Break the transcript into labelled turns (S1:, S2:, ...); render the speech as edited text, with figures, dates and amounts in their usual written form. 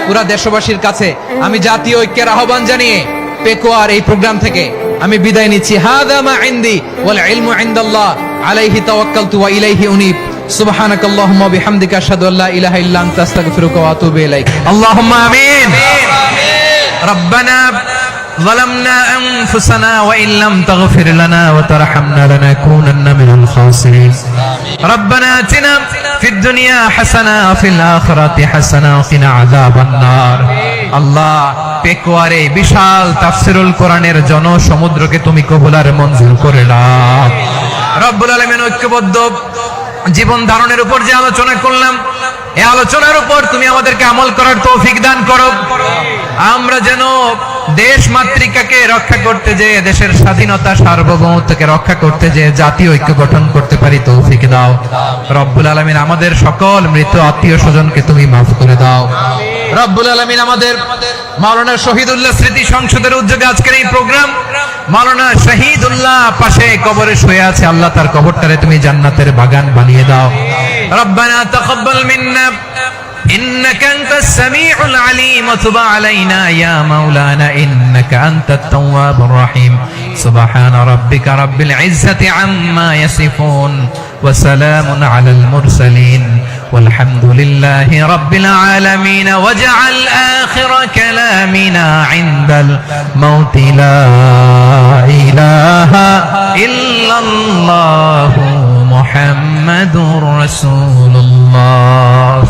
S1: পুরা দেশবাসীর কাছে আমি জাতীয় ঐক্যের আহ্বান জানিয়ে পেকুয়ার এই প্রোগ্রাম থেকে আমি বিদায় নিচ্ছি। হাদা মা ইনদি ওয়াল ইলমু ইনদাল্লাহ আলাইহি তাওয়াক্কালতু ওয়া ইলাইহি উনীব। সুবহানাকাল্লাহুম্মা ওয়া বিহামদিকা আশহাদু আল্লা ইলাহা ইল্লা আনতা আস্তাগফিরুকা ওয়া আতুবু ইলাইক। আল্লাহুম্মা আমিন। রব্বানা ظلمنا أنفسنا وإن لم تغفر لنا وترحمنا لنكونن من الخاسرين. ربنا آتنا في الدنيا حسنة وفي الآخرة حسنة وقنا عذاب النار. আল্লাহ পেকুয়ারে বিশাল তাফসীরুল কোরআনের জনসমুদ্রকে তুমি কবুল আর মঞ্জুর করে নাও। রব্বুল আলামিন ঐক্যবদ্ধ জীবন ধারণের উপর যে আলোচনা করলাম, এই আলোচনার উপর তুমি আমাদেরকে আমল করার তৌফিক দান করো। আমরা যেন দেশ মাতৃকাকে রক্ষা করতে যে, দেশের স্বাধীনতা সার্বভৌমত্বকে রক্ষা করতে যে জাতীয় ঐক্য গঠন করতে পারি তৌফিক দাও। রব্বুল আলামিন আমাদের সকল মৃত আত্মীয় স্বজনকে তুমি মাফ করে দাও। রব্বুল আলামিন আমাদের মাওলানা শহীদুল্লাহ স্মৃতি সংসদের উদ্যোগে আজকের এই প্রোগ্রাম, মাওলানা শহীদুল্লাহ পাশে কবরে শুয়ে আছে, আল্লাহ তার কবরটারে তুমি জান্নাতের বাগান বানিয়ে দাও। রব্বানা তাকাব্বাল মিন্না إنك أنت السميع العليم وتب علينا يا مولانا إنك أنت التواب الرحيم. سبحان ربك رب العزة عما يصفون وسلام على المرسلين والحمد لله رب العالمين. واجعل آخر كلامنا عند الموت لا إله إلا الله محمد رسول الله.